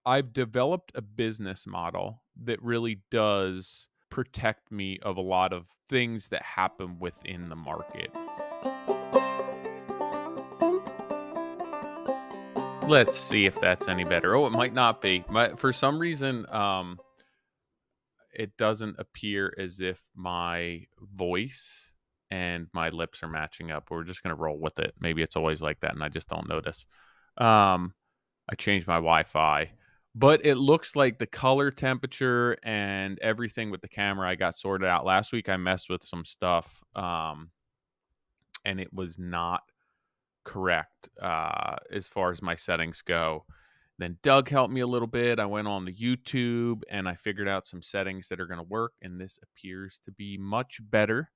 I've developed a business model that really does protect me of a lot of things that happen within the market. Let's see if that's any better. Oh, it might not be. For some reason, it doesn't appear as if my voice and my lips are matching up. We're just gonna roll with it. Maybe it's always like that, and I just don't notice. Um, I changed my Wi-Fi, but it looks like the color temperature and everything with the camera I got sorted out. Last week I messed with some stuff, and it was not correct as far as my settings go. Then Doug helped me a little bit. I went on the YouTube and I figured out some settings that are going to work, and this appears to be much better.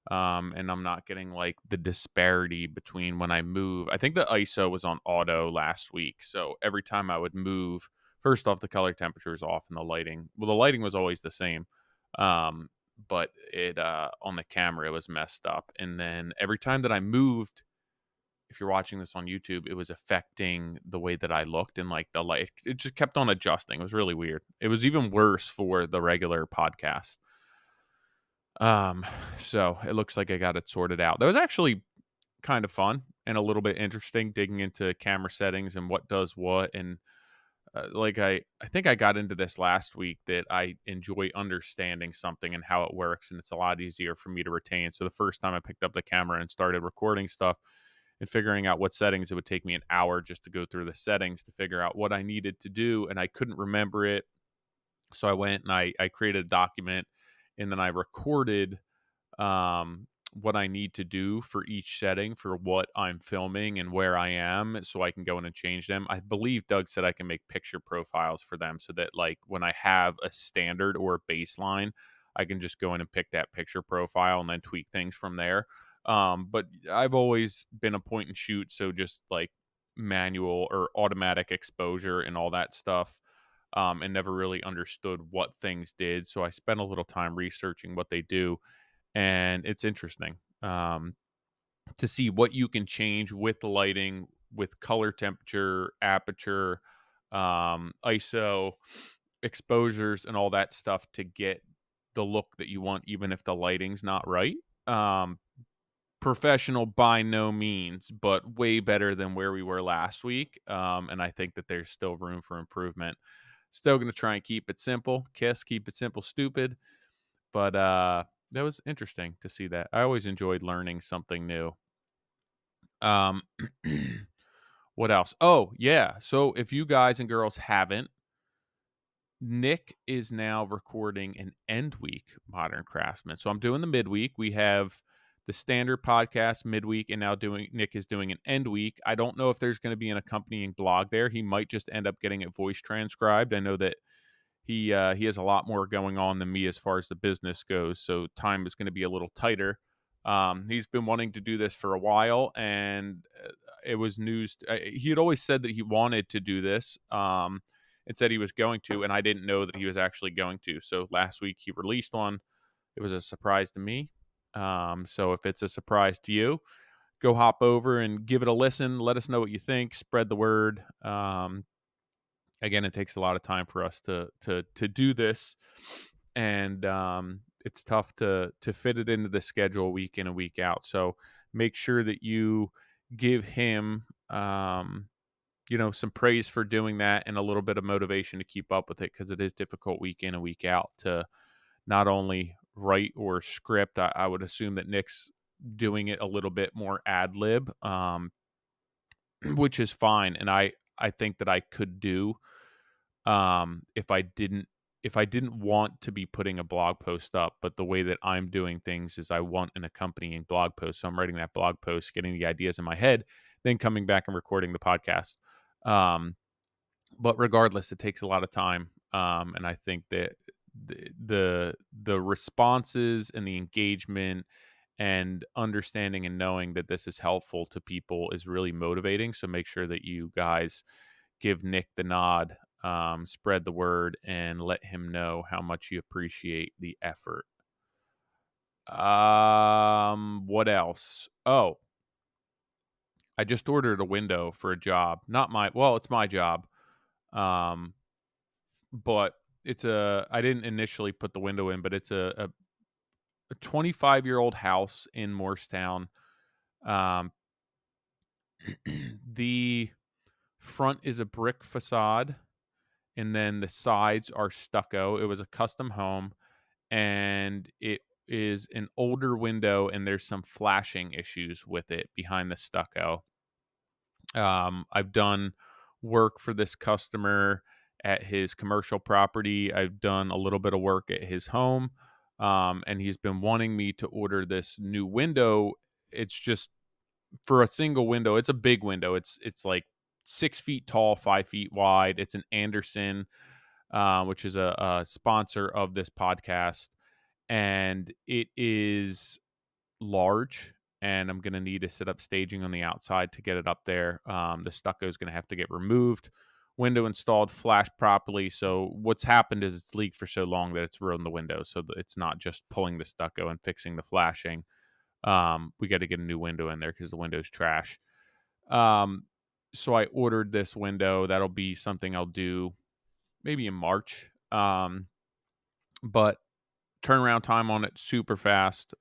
And I'm not getting like the disparity between when I move. I think the ISO was on auto last week, so every time I would move, first off, the color temperature is off, and the lighting. Well, the lighting was always the same, um, but it on the camera it was messed up. And then every time that I moved, if you're watching this on YouTube, it was affecting the way that I looked, and like the light, it just kept on adjusting. It was really weird. It was even worse for the regular podcast. Um, so it looks like I got it sorted out. That was actually kind of fun and a little bit interesting digging into camera settings and what does what. And like I think I got into this last week that I enjoy understanding something and how it works, and it's a lot easier for me to retain. So the first time I picked up the camera and started recording stuff and figuring out what settings, it would take me an hour just to go through the settings to figure out what I needed to do, and I couldn't remember it. So I went and I created a document, and then I recorded what I need to do for each setting for what I'm filming and where I am so I can go in and change them. I believe Doug said I can make picture profiles for them so that like when I have a standard or a baseline, I can just go in and pick that picture profile and then tweak things from there. But I've always been a point and shoot, so just like manual or automatic exposure and all that stuff. And never really understood what things did. So I spent a little time researching what they do, and it's interesting to see what you can change with the lighting, with color temperature, aperture, ISO, exposures, and all that stuff to get the look that you want, even if the lighting's not right. Um, Professional by no means, but way better than where we were last week. And I think that there's still room for improvement. Still going to try and keep it simple. Kiss, keep it simple, stupid. But that was interesting to see that. I always enjoyed learning something new. Um, what else? Oh, yeah. So if you guys and girls haven't, Nick is now recording an end week Modern Craftsman. So I'm doing the midweek. We have the standard podcast midweek, and now doing Nick is doing an end week. I don't know if there's going to be an accompanying blog there. He might just end up getting it voice transcribed. I know that he has a lot more going on than me as far as the business goes, so time is going to be a little tighter. He's been wanting to do this for a while, and it was news. He had always said that he wanted to do this, and said he was going to, and I didn't know that he was actually going to. So last week he released one. It was a surprise to me. So if it's a surprise to you, go hop over and give it a listen. Let us know what you think. Spread the word. Again, it takes a lot of time for us to do this, and it's tough to fit it into the schedule week in and week out. So make sure that you give him some praise for doing that and a little bit of motivation to keep up with it, because it is difficult week in and week out to not only write or script. I would assume that Nick's doing it a little bit more ad lib, which is fine, and I think that I could do if I didn't want to be putting a blog post up. But the way that I'm doing things is I want an accompanying blog post. So I'm writing that blog post, getting the ideas in my head, then coming back and recording the podcast. Um, but regardless, it takes a lot of time. And I think that the responses and the engagement and understanding and knowing that this is helpful to people is really motivating. So make sure that you guys give Nick the nod, spread the word, and let him know how much you appreciate the effort. What else? Oh, I just ordered a window for a job. Not my, well, it's my job. Um, but I didn't initially put the window in, but it's a 25-year-old house in Morristown. Um, the front is a brick facade, and then the sides are stucco. It was a custom home, and it is an older window, and there's some flashing issues with it behind the stucco. I've done work for this customer at his commercial property. I've done a little bit of work at his home, and he's been wanting me to order this new window. It's just for a single window. It's a big window. It's like 6 feet tall, 5 feet wide. It's an Andersen, which is a sponsor of this podcast, and it is large, and I'm going to need to set up staging on the outside to get it up there. The stucco is going to have to get removed, window installed, flashed properly. So what's happened is it's leaked for so long that it's ruined the window. So it's not just pulling the stucco and fixing the flashing. We got to get a new window in there because the window's trash. Um, so I ordered this window. That'll be something I'll do maybe in March. But turnaround time on it super fast.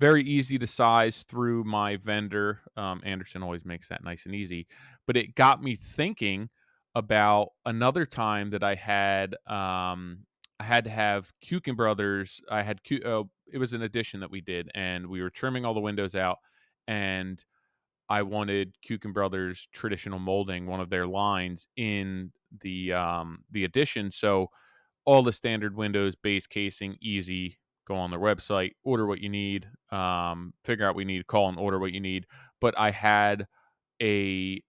Very easy to size through my vendor. Andersen always makes that nice and easy. But it got me thinking about another time that I had to have Kuiken Brothers. It was an addition that we did, and we were trimming all the windows out, and I wanted Kuiken Brothers traditional molding, one of their lines in the addition. So all the standard Windows base casing, easy. Go on their website, order what you need, figure out what you need, call and order what you need. But I had a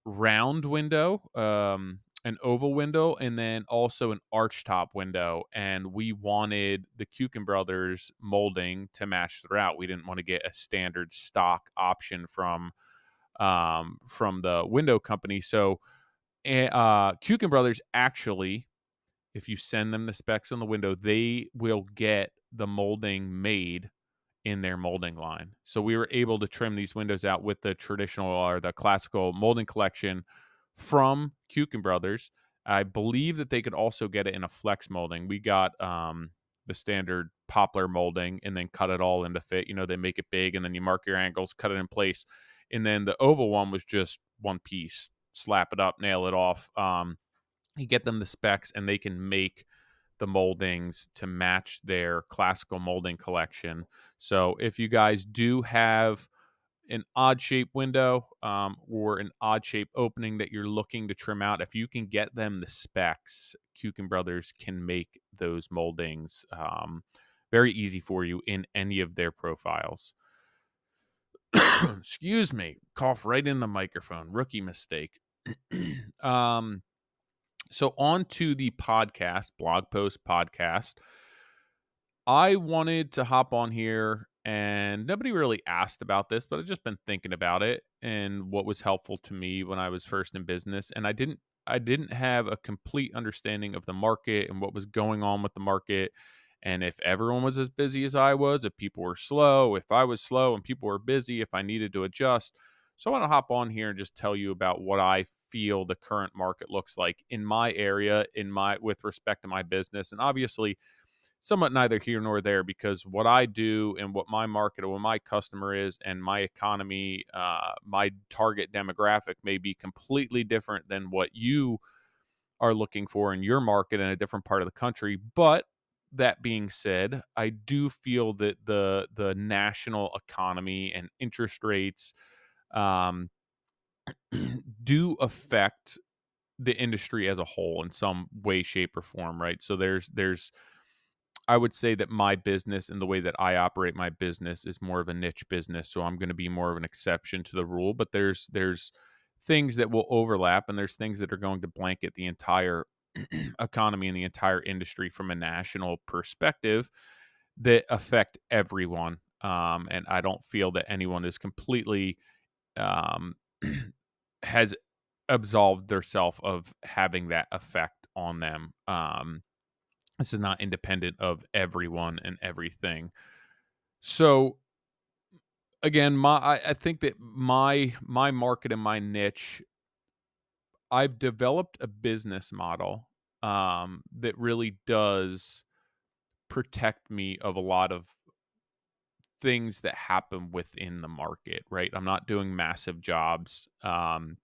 round window, an oval window, and then also an archtop window. And we wanted the Kuiken Brothers molding to match throughout. We didn't want to get a standard stock option from the window company. So Kuiken Brothers actually, if you send them the specs on the window, they will get the molding made in their molding line. So we were able to trim these windows out with the traditional or the classical molding collection from Kuiken Brothers. I believe that they could also get it in a flex molding. We got the standard Poplar molding and then cut it all into fit. You know, they make it big and then you mark your angles, cut it in place. And then the oval one was just one piece, slap it up, nail it off. You get them the specs and they can make the moldings to match their classical molding collection. So if you guys do have an odd shape window or an odd shape opening that you're looking to trim out, if you can get them the specs, Kuiken Brothers can make those moldings very easy for you in any of their profiles. Excuse me, cough right in the microphone. Rookie mistake. um, so on to the podcast, blog post podcast. I wanted to hop on here and nobody really asked about this, but I've just been thinking about it and what was helpful to me when I was first in business. And I didn't have a complete understanding of the market and what was going on with the market. And if everyone was as busy as I was, if people were slow, if I was slow and people were busy, if I needed to adjust. So I want to hop on here and just tell you about what I feel the current market looks like in my area, with respect to my business. And obviously somewhat neither here nor there because what I do and what my market or what my customer is and my economy, my target demographic may be completely different than what you are looking for in your market in a different part of the country. But that being said, I do feel that the national economy and interest rates um, do affect the industry as a whole in some way, shape, or form, right? So there's I would say that my business and the way that I operate my business is more of a niche business, so I'm going to be more of an exception to the rule. But there's things that will overlap, and there's things that are going to blanket the entire economy and the entire industry from a national perspective that affect everyone. And I don't feel that anyone is completely um, has absolved themselves of having that effect on them. This is not independent of everyone and everything. So again, I think that my market and my niche, I've developed a business model that really does protect me of a lot of things that happen within the market, right? I'm not doing massive jobs. I'm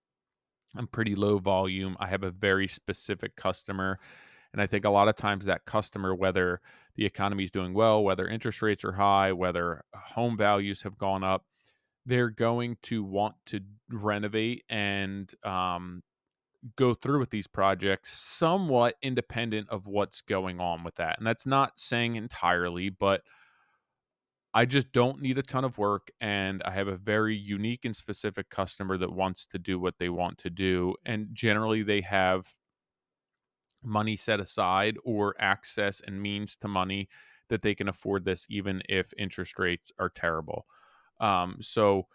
pretty low volume. I have a very specific customer. And I think a lot of times that customer, whether the economy is doing well, whether interest rates are high, whether home values have gone up, they're going to want to renovate and go through with these projects somewhat independent of what's going on with that. And that's not saying entirely, but I just don't need a ton of work, and I have a very unique and specific customer that wants to do what they want to do, and generally they have money set aside or access and means to money that they can afford this even if interest rates are terrible. So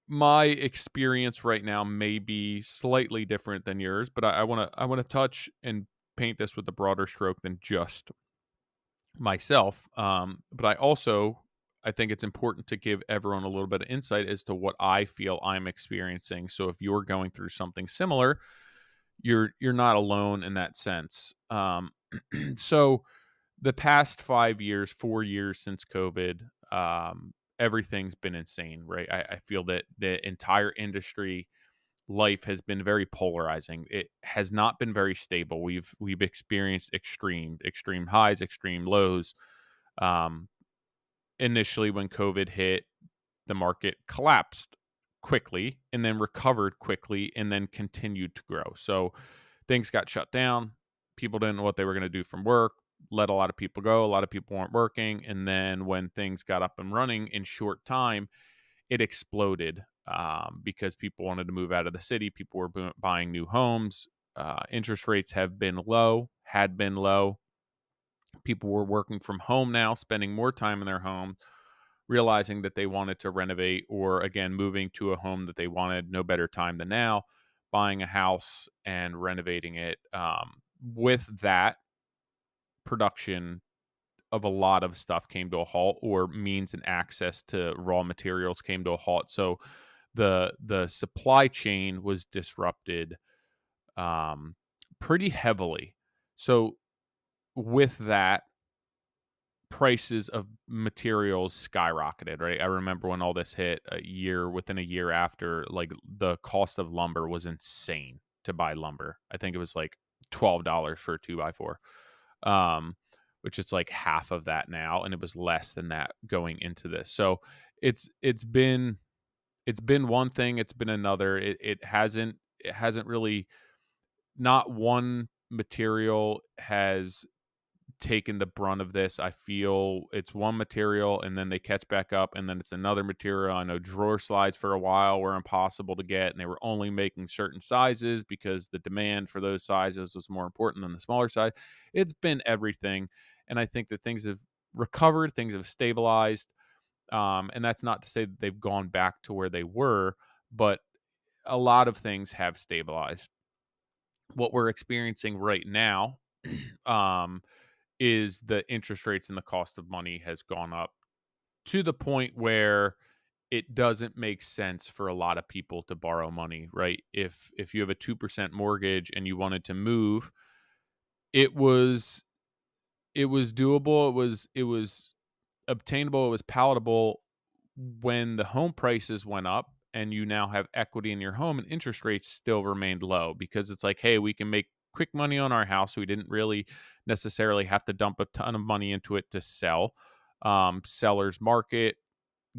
my experience right now may be slightly different than yours, but I want to touch and paint this with a broader stroke than just myself. But I think it's important to give everyone a little bit of insight as to what I feel I'm experiencing. So if you're going through something similar, you're not alone in that sense. So the past 5 years, 4 years since COVID, everything's been insane, right? I feel that the entire industry life has been very polarizing. It has not been very stable. We've experienced extreme highs, extreme lows. Um, Initially, when COVID hit, the market collapsed quickly and then recovered quickly and then continued to grow. So things got shut down. People didn't know what they were going to do from work. Let a lot of people go. A lot of people weren't working. And then when things got up and running in short time, it exploded because people wanted to move out of the city. People were buying new homes. Interest rates have been low, had been low. People were working from home now, spending more time in their home, realizing that they wanted to renovate or, again, moving to a home that they wanted. No better time than now, buying a house and renovating it. With that, production of a lot of stuff came to a halt, or means and access to raw materials came to a halt. So the supply chain was disrupted um, pretty heavily. So with that, prices of materials skyrocketed. Right, I remember when all this hit, within a year after, like the cost of lumber was insane to buy lumber. I think it was like $12 for a 2x4, um, which is like half of that now, and it was less than that going into this. So it's been one thing, it's been another. It hasn't really, not one material has taken the brunt of this. I feel it's one material and then they catch back up and then it's another material. I know drawer slides for a while were impossible to get and they were only making certain sizes because the demand for those sizes was more important than the smaller size. It's been everything. And I think that things have recovered, things have stabilized. And that's not to say that they've gone back to where they were, but a lot of things have stabilized. What we're experiencing right now um, is the interest rates and the cost of money has gone up to the point where it doesn't make sense for a lot of people to borrow money, right? If you have a 2% mortgage and you wanted to move, it was it was doable, it was obtainable, it was palatable. When the home prices went up and you now have equity in your home and interest rates still remained low, because it's like, hey, we can make quick money on our house. We didn't really necessarily have to dump a ton of money into it to sell. Sellers market,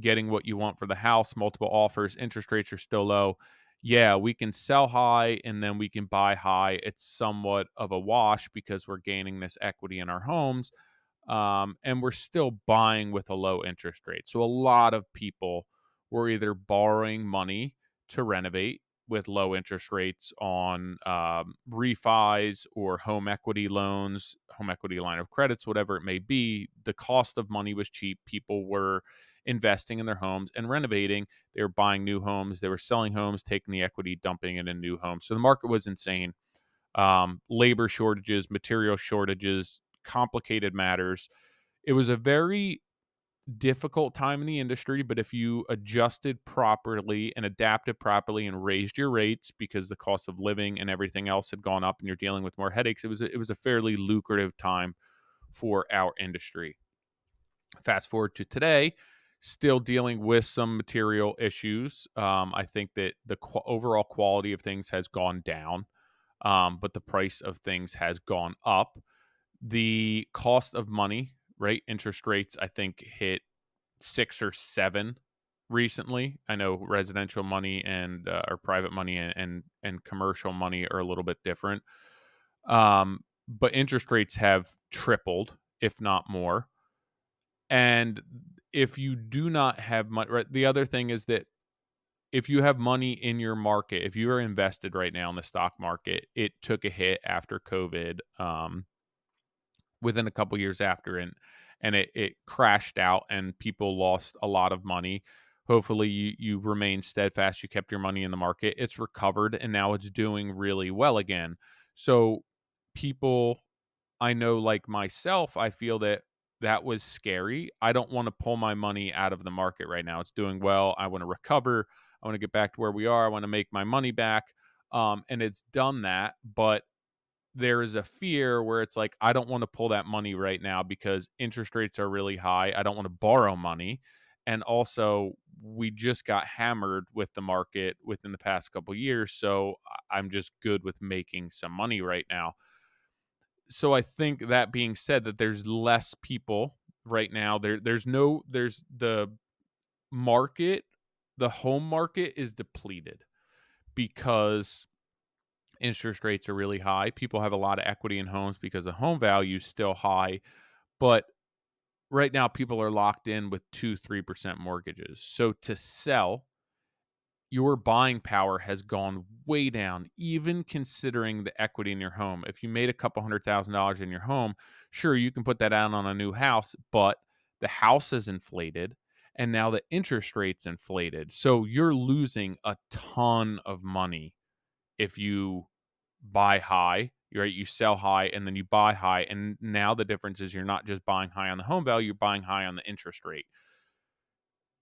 getting what you want for the house, multiple offers, interest rates are still low. Yeah, we can sell high and then we can buy high. It's somewhat of a wash because we're gaining this equity in our homes, and we're still buying with a low interest rate. So a lot of people were either borrowing money to renovate with low interest rates on refis or home equity loans, home equity line of credits, whatever it may be. The cost of money was cheap. People were investing in their homes and renovating. They were buying new homes. They were selling homes, taking the equity, dumping it in new homes. So the market was insane. Labor shortages, material shortages, complicated matters. It was a very difficult time in the industry, but if you adjusted properly and adapted properly and raised your rates because the cost of living and everything else had gone up and you're dealing with more headaches, it was a fairly lucrative time for our industry. Fast forward to today, still dealing with some material issues. I think that the overall quality of things has gone down, but the price of things has gone up. The cost of money, right? Interest rates, I think, hit 6 or 7 recently. I know residential money and or private money and commercial money are a little bit different. But interest rates have tripled, if not more. And if you do not have money, right, the other thing is that if you have money in your market, if you are invested right now in the stock market, it took a hit after COVID, within a couple years after, and it crashed out and people lost a lot of money. Hopefully you remain steadfast, you kept your money in the market. It's recovered and now it's doing really well again. So people I know, like myself, I feel that that was scary. I don't want to pull my money out of the market right now. It's doing well. I want to recover. I want to get back to where we are. I want to make my money back. And it's done that, but there is a fear where it's like, I don't want to pull that money right now because interest rates are really high. I don't want to borrow money. And also, we just got hammered with the market within the past couple years. So I'm just good with making some money right now. So I think that being said, that there's less people right now. There's the market, the home market is depleted because interest rates are really high. People have a lot of equity in homes because the home value is still high. But right now, people are locked in with 2-3% mortgages. So to sell, your buying power has gone way down, even considering the equity in your home. If you made a couple $100,000 in your home, sure, you can put that out on a new house, but the house is inflated and now the interest rate's inflated. So you're losing a ton of money if you buy high, right? You sell high and then you buy high. And now the difference is you're not just buying high on the home value, you're buying high on the interest rate.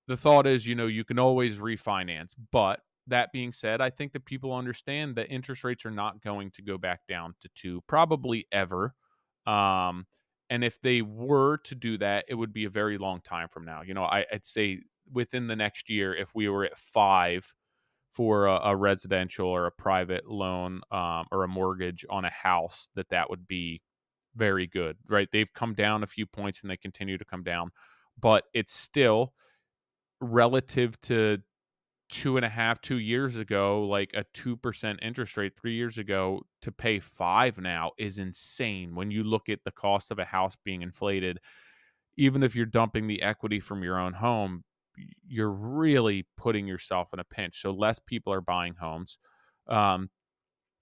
The thought is, you can always refinance. But that being said, I think that people understand that interest rates are not going to go back down to 2, probably ever. Um, and if they were to do that, it would be a very long time from now. I'd say within the next year, if we were at 5 for a residential or a private loan, or a mortgage on a house, that would be very good, right? They've come down a few points and they continue to come down, but it's still relative to 2 years ago, like a 2% interest rate 3 years ago, to pay 5 now is insane. When you look at the cost of a house being inflated, even if you're dumping the equity from your own home, you're really putting yourself in a pinch. So less people are buying homes. Um,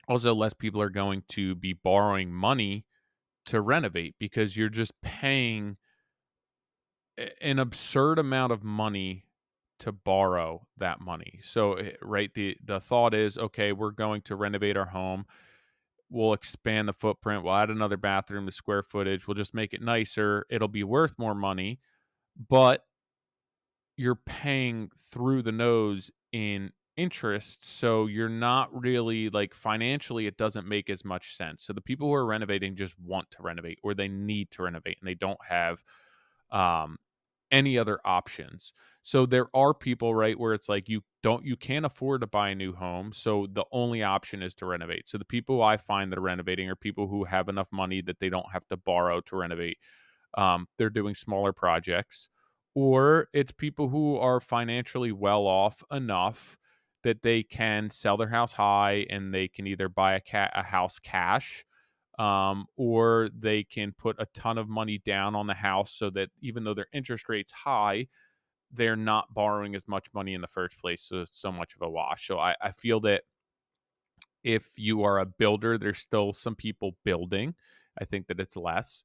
Also, less people are going to be borrowing money to renovate because you're just paying an absurd amount of money to borrow that money. So, right, the thought is, okay, we're going to renovate our home. We'll expand the footprint. We'll add another bathroom, the square footage. We'll just make it nicer. It'll be worth more money, but you're paying through the nose in interest. So you're not really, like, financially, it doesn't make as much sense. So the people who are renovating just want to renovate or they need to renovate and they don't have um, any other options. So there are people, right, where it's like you can't afford to buy a new home, so the only option is to renovate. So the people I find that are renovating are people who have enough money that they don't have to borrow to renovate. They're doing smaller projects, or it's people who are financially well off enough that they can sell their house high and they can either buy a house cash, or they can put a ton of money down on the house so that even though their interest rate's high, they're not borrowing as much money in the first place. So it's so much of a wash. So I feel that if you are a builder, there's still some people building. I think that it's less.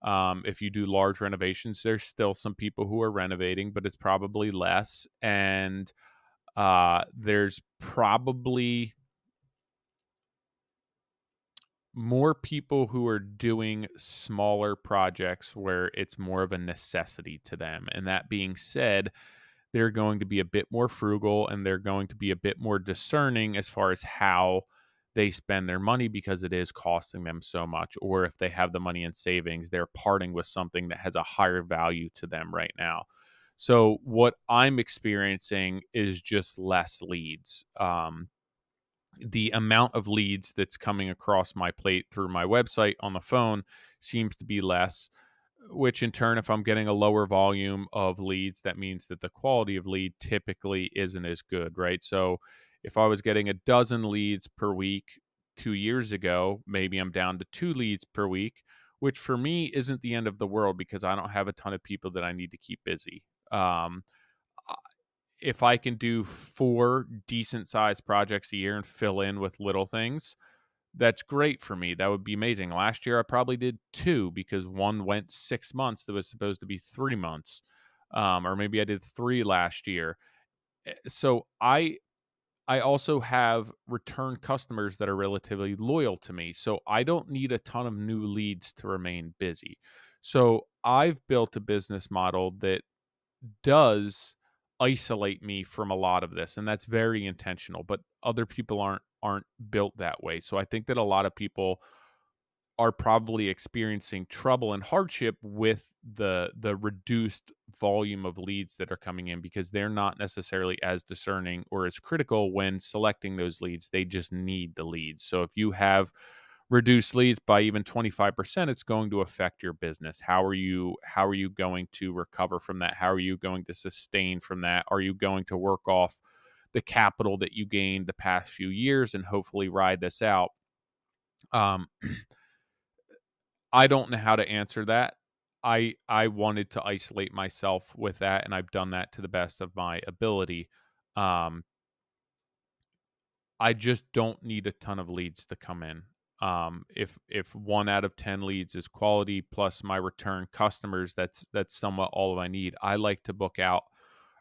If you do large renovations, there's still some people who are renovating, but it's probably less. And there's probably more people who are doing smaller projects where it's more of a necessity to them. And that being said, they're going to be a bit more frugal and they're going to be a bit more discerning as far as how they spend their money because it is costing them so much. Or if they have the money in savings, they're parting with something that has a higher value to them right now. So, what I'm experiencing is just less leads. The amount of leads that's coming across my plate through my website on the phone seems to be less, which in turn, if I'm getting a lower volume of leads, that means that the quality of lead typically isn't as good, right? So if I was getting a dozen leads per week 2 years ago, maybe I'm down to 2 leads per week, which for me isn't the end of the world because I don't have a ton of people that I need to keep busy. Um, if I can do 4 decent sized projects a year and fill in with little things, that's great for me. That would be amazing. Last year, I probably did 2 because one went 6 months that was supposed to be 3 months. Or maybe I did 3 last year. So I also have return customers that are relatively loyal to me. So I don't need a ton of new leads to remain busy. So I've built a business model that does isolate me from a lot of this, and that's very intentional, but other people aren't built that way. So I think that a lot of people are probably experiencing trouble and hardship with the reduced volume of leads that are coming in because they're not necessarily as discerning or as critical when selecting those leads. They just need the leads. So if you have reduce leads by even 25%, it's going to affect your business. How are you going to recover from that? How are you going to sustain from that? Are you going to work off the capital that you gained the past few years and hopefully ride this out? Um, I don't know how to answer that. I wanted to isolate myself with that, and I've done that to the best of my ability. Um, I just don't need a ton of leads to come in. If 1 out of 10 leads is quality plus my return customers, that's somewhat all I need. I like to book out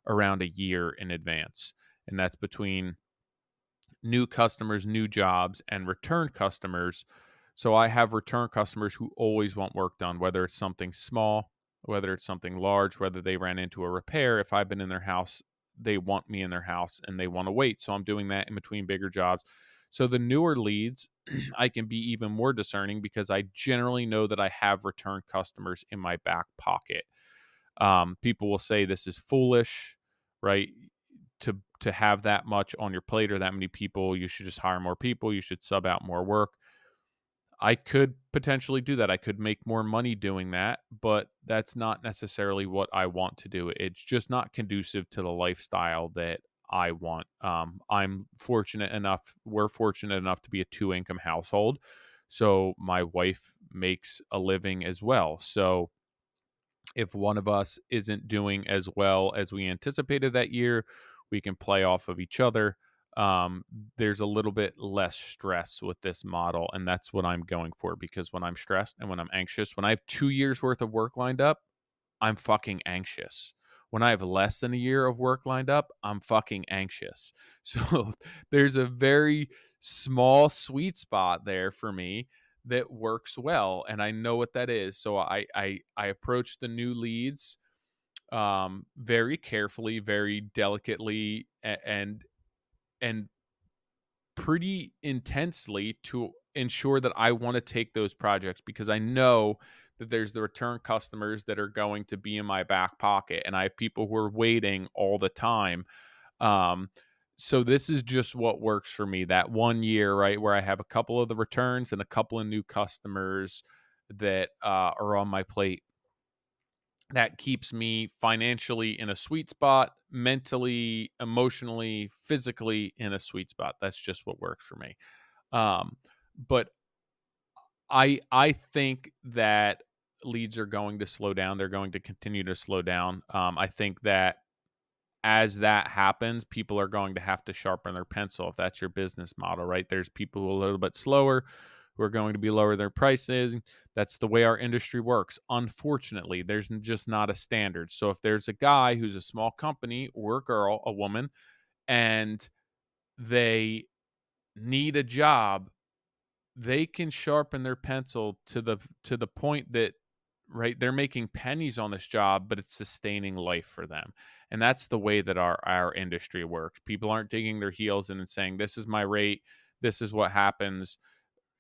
around a year in advance, and that's between new customers, new jobs, and return customers. So I have return customers who always want work done, whether it's something small, whether it's something large, whether they ran into a repair. If I've been in their house, they want me in their house and they want to wait. So I'm doing that in between bigger jobs. So the newer leads, I can be even more discerning because I generally know that I have return customers in my back pocket. People will say this is foolish, right? To have that much on your plate or that many people, you should just hire more people. You should sub out more work. I could potentially do that. I could make more money doing that, but that's not necessarily what I want to do. It's just not conducive to the lifestyle that I want. We're fortunate enough to be a 2 income household. So my wife makes a living as well. So if one of us isn't doing as well as we anticipated that year, we can play off of each other. Um, there's a little bit less stress with this model, and that's what I'm going for because when I'm stressed and when I'm anxious, when I have 2 years worth of work lined up, I'm fucking anxious. When I have less than a year of work lined up, I'm fucking anxious. So there's a very small sweet spot there for me that works well, and I know what that is. So I approach the new leads very carefully, very delicately, and pretty intensely to ensure that I want to take those projects because I know that there's the return customers that are going to be in my back pocket and I have people who are waiting all the time. Um, so this is just what works for me. That 1 year, right, where I have a couple of the returns and a couple of new customers that are on my plate. That keeps me financially in a sweet spot, mentally, emotionally, physically in a sweet spot. That's just what works for me. But I think that leads are going to slow down. They're going to continue to slow down. I think that as that happens, people are going to have to sharpen their pencil if that's your business model, right? There's people who are a little bit slower who are going to be lower their prices. That's the way our industry works. Unfortunately, there's just not a standard. So if there's a guy who's a small company or a girl, a woman, and they need a job they can sharpen their pencil to the point that, right, they're making pennies on this job, but it's sustaining life for them. And that's the way that our industry works. People aren't digging their heels in and saying, "This is my rate. This is what happens."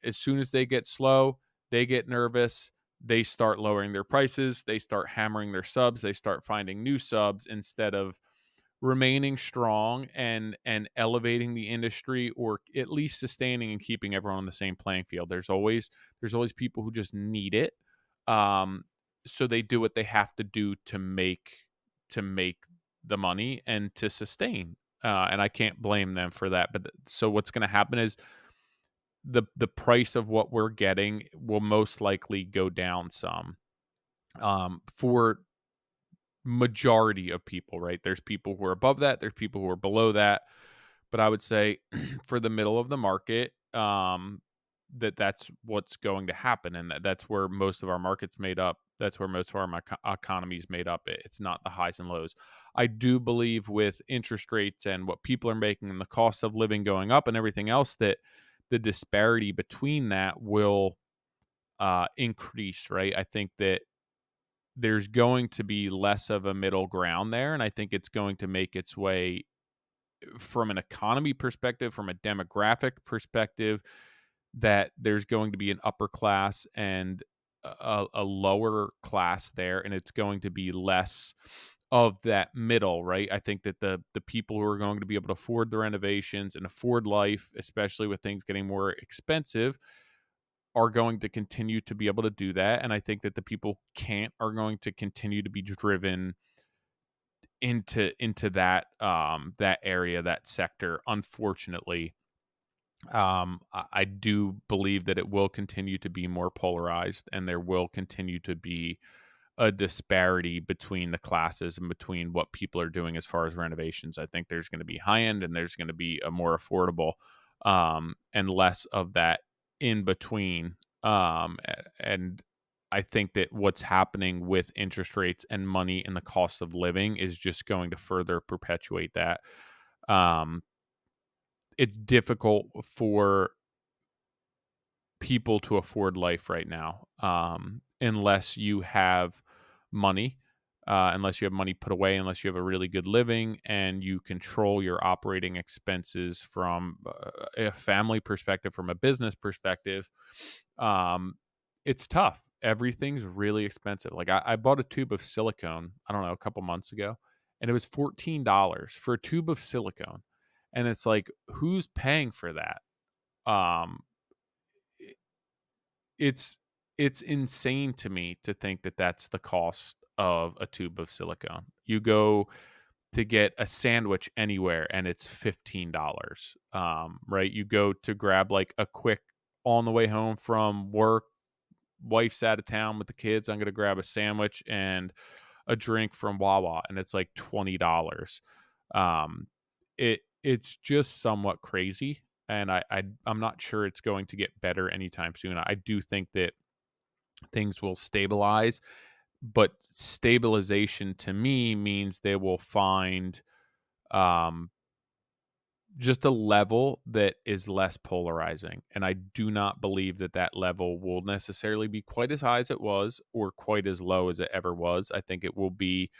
As soon as they get slow, they get nervous, they start lowering their prices, they start hammering their subs, they start finding new subs instead of remaining strong and elevating the industry, or at least sustaining and keeping everyone on the same playing field. There's always people who just need it. Um, so they do what they have to do to make the money and to sustain. And I can't blame them for that. But so what's going to happen is the price of what we're getting will most likely go down some, for majority of people, right? There's people who are above that, there's people who are below that, but I would say for the middle of the market, that's what's going to happen, and that's where most of our market's made up. That's where most of our economy is made up. It's not the highs and lows. I do believe with interest rates and what people are making and the cost of living going up and everything else, that the disparity between that will increase, right? I think that there's going to be less of a middle ground there, and I think it's going to make its way from an economy perspective, from a demographic perspective, that there's going to be an upper class and a lower class there, and it's going to be less of that middle, right? I think that the people who are going to be able to afford the renovations and afford life, especially with things getting more expensive, are going to continue to be able to do that. And I think that the people who can't are going to continue to be driven into that that area, that sector, unfortunately. I do believe that it will continue to be more polarized, and there will continue to be a disparity between the classes and between what people are doing as far as renovations. I think there's going to be high end and there's going to be a more affordable, and less of that in between. And I think that what's happening with interest rates and money and the cost of living is just going to further perpetuate that. Um, it's difficult for people to afford life right now, unless you have money, unless you have money put away, unless you have a really good living and you control your operating expenses from a family perspective, from a business perspective. Um, it's tough. Everything's really expensive. Like I bought a tube of silicone, I don't know, a couple months ago, and it was $14 for a tube of silicone. And it's like, who's paying for that? Um, it's it's insane to me to think that that's the cost of a tube of silicone. You go to get a sandwich anywhere and it's $15. Right? You go to grab like a quick on the way home from work, wife's out of town with the kids, I'm going to grab a sandwich and a drink from Wawa and it's like $20. Um it's just somewhat crazy, and I'm not sure it's going to get better anytime soon. I do think that things will stabilize, but stabilization to me means they will find um, just a level that is less polarizing. And I do not believe that that level will necessarily be quite as high as it was or quite as low as it ever was. I think it will be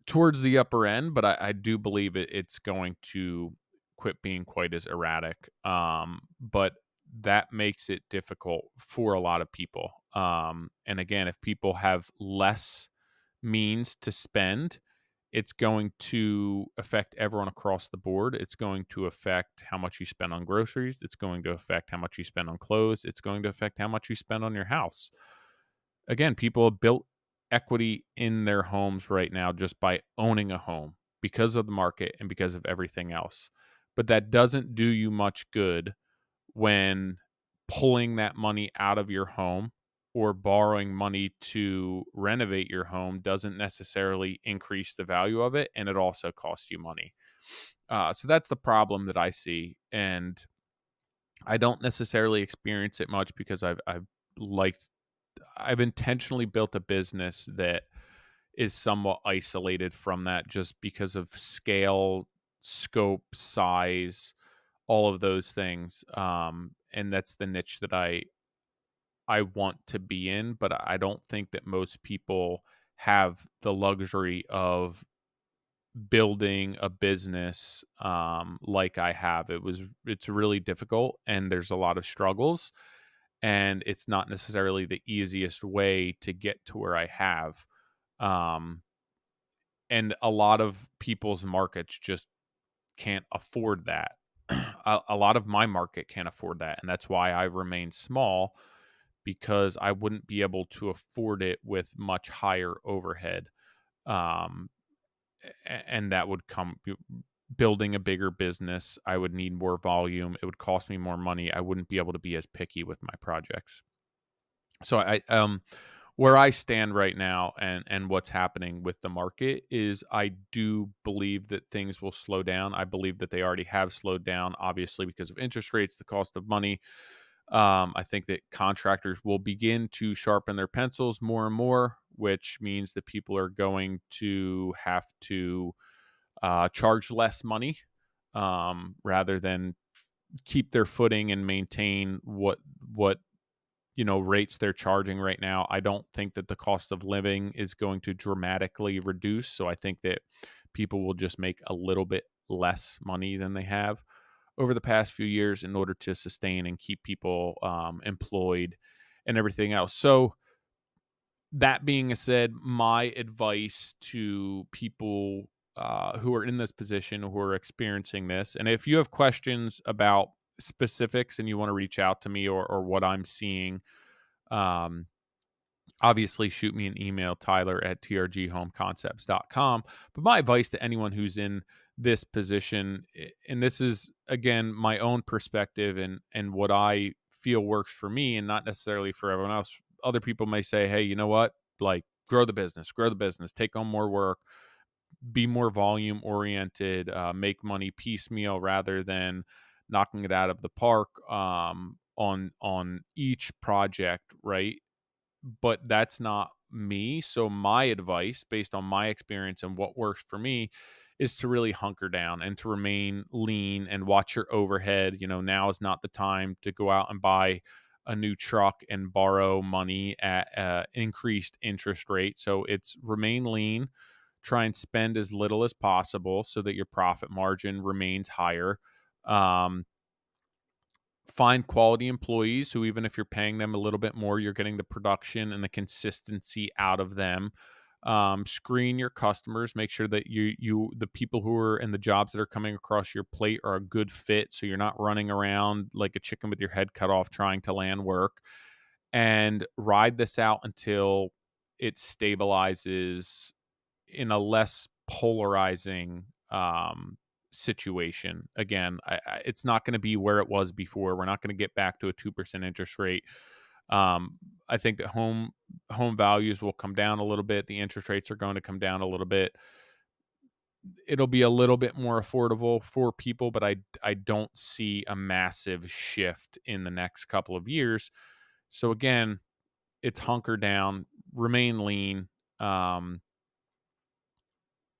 towards the upper end, but I do believe it's going to quit being quite as erratic. But that makes it difficult for a lot of people. And again, if people have less means to spend, it's going to affect everyone across the board. It's going to affect how much you spend on groceries. It's going to affect how much you spend on clothes. It's going to affect how much you spend on your house. Again, people have built equity in their homes right now just by owning a home because of the market and because of everything else. But that doesn't do you much good when pulling that money out of your home or borrowing money to renovate your home doesn't necessarily increase the value of it, and it also costs you money. So that's the problem that I see, and I don't necessarily experience it much because liked I've intentionally built a business that is somewhat isolated from that just because of scale, scope, size, all of those things. and that's the niche that I want to be in, but I don't think that most people have the luxury of building a business like I have. It's really difficult, and there's a lot of struggles, and it's not necessarily the easiest way to get to where I have. Um, and a lot of people's markets just can't afford that. A lot of my market can't afford that, and that's why I remain small, because I wouldn't be able to afford it with much higher overhead. Um, and that would come building a bigger business. I would need more volume. It would cost me more money. I wouldn't be able to be as picky with my projects. So where I stand right now, and what's happening with the market is, I do believe that things will slow down. I believe that they already have slowed down, obviously because of interest rates, the cost of money. I think that contractors will begin to sharpen their pencils more and more, which means that people are going to have to charge less money, rather than keep their footing and maintain what rates they're charging right now. I don't think that the cost of living is going to dramatically reduce, so I think that people will just make a little bit less money than they have over the past few years in order to sustain and keep people employed and everything else. So that being said, my advice to people who are in this position, who are experiencing this, and if you have questions about specifics and you want to reach out to me, or what I'm seeing, um, obviously shoot me an email, tyler@trghomeconcepts.com. But my advice to anyone who's in this position, and this is again my own perspective, and what I feel works for me and not necessarily for everyone else. Other people may say, hey, you know what, like, grow the business, take on more work, be more volume oriented, make money piecemeal rather than knocking it out of the park on each project, right? But that's not me. So my advice, based on my experience and what works for me, is to really hunker down and to remain lean and watch your overhead. Now is not the time to go out and buy a new truck and borrow money at increased interest rate. So it's remain lean, try and spend as little as possible so that your profit margin remains higher. Um, Find quality employees who, even if you're paying them a little bit more, you're getting the production and the consistency out of them. Screen your customers, make sure that the people who are in the jobs that are coming across your plate are a good fit, so you're not running around like a chicken with your head cut off trying to land work. And ride this out until it stabilizes in a less polarizing situation. Again, it's not going to be where it was before. We're not going to get back to a 2% interest rate. I think that home values will come down a little bit. The interest rates are going to come down a little bit. It'll be a little bit more affordable for people, but I don't see a massive shift in the next couple of years. So again, it's hunker down, remain lean.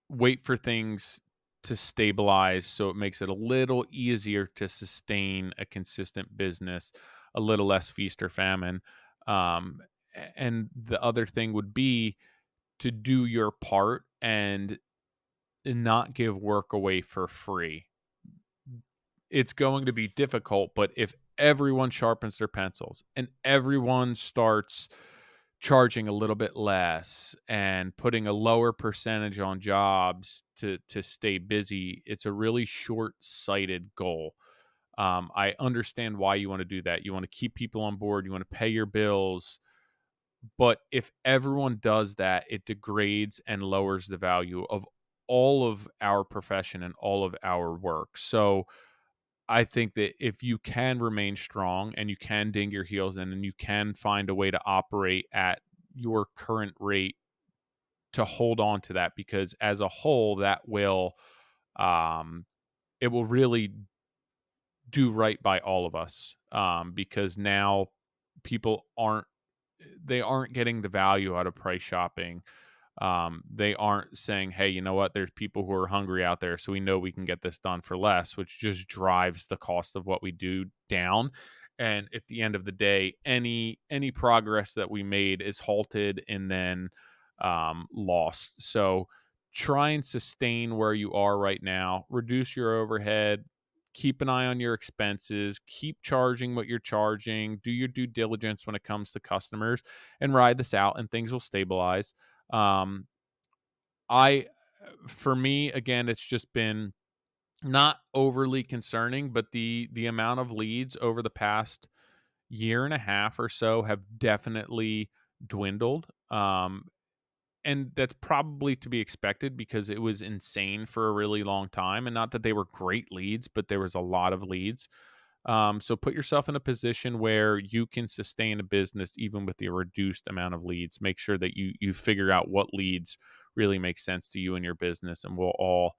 Wait for things to stabilize so it makes it a little easier to sustain a consistent business, a little less feast or famine. Um, and the other thing would be to do your part and not give work away for free. It's going to be difficult, but if everyone sharpens their pencils and everyone starts charging a little bit less and putting a lower percentage on jobs to stay busy, it's a really short-sighted goal. I understand why you want to do that. You want to keep people on board, you want to pay your bills, but if everyone does that, it degrades and lowers the value of all of our profession and all of our work. So I think that if you can remain strong and you can dig your heels in and you can find a way to operate at your current rate, to hold on to that, because as a whole that will um it will really do right by all of us, because now people aren't getting the value out of price shopping. They aren't saying, hey, you know what, there's people who are hungry out there, so we know we can get this done for less, which just drives the cost of what we do down. And at the end of the day, any progress that we made is halted and then lost. So try and sustain where you are right now, reduce your overhead, keep an eye on your expenses, keep charging what you're charging, do your due diligence when it comes to customers, and ride this out, and things will stabilize. um I For me, again, it's just been not overly concerning, but the amount of leads over the past year and a half or so have definitely dwindled. And that's probably to be expected because it was insane for a really long time. And not that they were great leads, but there was a lot of leads. So put yourself in a position where you can sustain a business even with the reduced amount of leads. Make sure that you figure out what leads really make sense to you and your business, and we'll all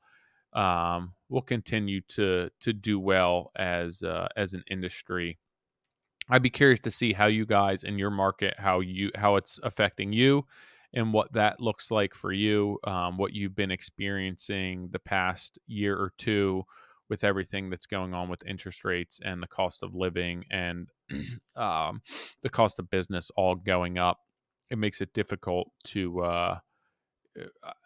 will continue to do well as an industry. I'd be curious to see how you guys in your market, how it's affecting you, and what that looks like for you. What you've been experiencing the past year or two with everything that's going on with interest rates and the cost of living and um, the cost of business all going up. It makes it difficult to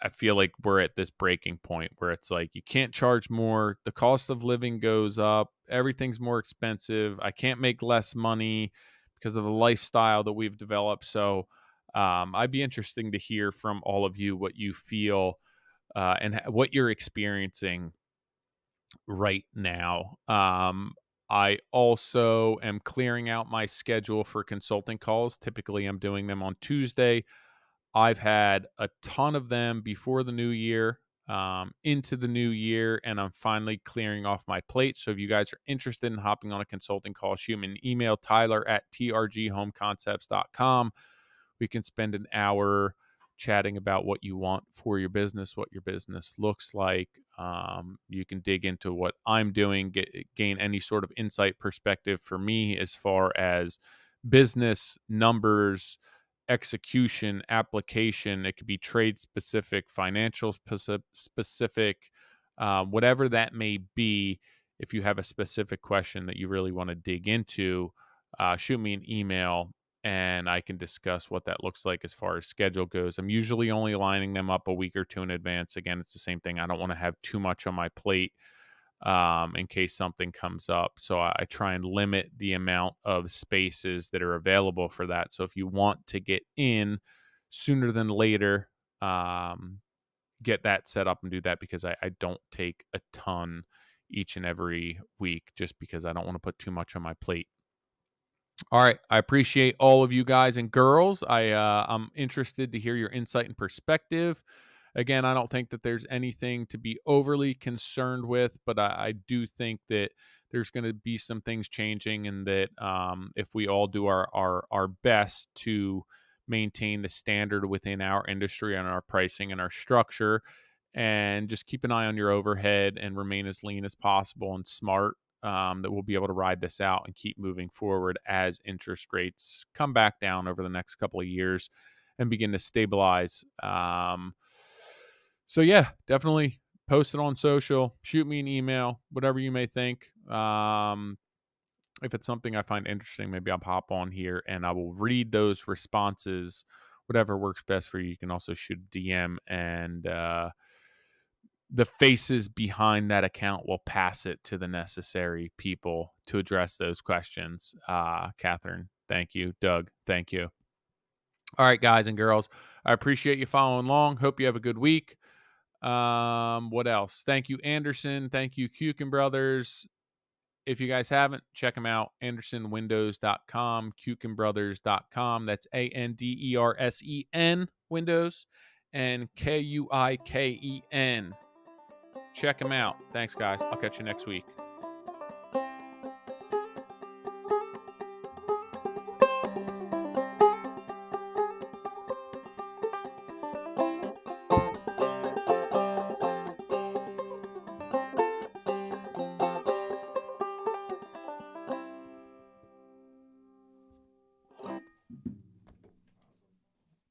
I feel like we're at this breaking point where it's like you can't charge more, the cost of living goes up, everything's more expensive. I can't make less money because of the lifestyle that we've developed. So I'd be interesting to hear from all of you what you feel what you're experiencing right now. I also am clearing out my schedule for consulting calls. Typically, I'm doing them on Tuesday. I've had a ton of them before the new year, into the new year, and I'm finally clearing off my plate. So if you guys are interested in hopping on a consulting call, shoot me an email, tyler@trghomeconcepts.com. We can spend an hour chatting about what you want for your business, what your business looks like. You can dig into what I'm doing, gain any sort of insight perspective for me as far as business numbers, execution, application. It could be trade specific, financial specific, whatever that may be. If you have a specific question that you really want to dig into, shoot me an email and I can discuss what that looks like as far as schedule goes. I'm usually only lining them up a week or two in advance. Again, it's the same thing. I don't want to have too much on my plate in case something comes up. So I try and limit the amount of spaces that are available for that. So if you want to get in sooner than later, um, get that set up and do that because I don't take a ton each and every week just because I don't want to put too much on my plate. All right, I appreciate all of you guys and girls. I'm interested to hear your insight and perspective. Again, I don't think that there's anything to be overly concerned with, but I do think that there's going to be some things changing, and that if we all do our best to maintain the standard within our industry and our pricing and our structure, and just keep an eye on your overhead and remain as lean as possible and smart, that we'll be able to ride this out and keep moving forward as interest rates come back down over the next couple of years and begin to stabilize. So yeah, definitely post it on social, shoot me an email, whatever you may think. If it's something I find interesting, maybe I'll hop on here and I will read those responses. Whatever works best for you. You can also shoot a DM, and the faces behind that account will pass it to the necessary people to address those questions. Catherine, thank you. Doug, thank you. All right, guys and girls, I appreciate you following along. Hope you have a good week. What else? Thank you, Andersen. Thank you, Kuiken Brothers. If you guys haven't, check them out. AndersenWindows.com, KuikenBrothers.com. That's ANDERSEN Windows and KUIKEN. Check them out. Thanks, guys. I'll catch you next week.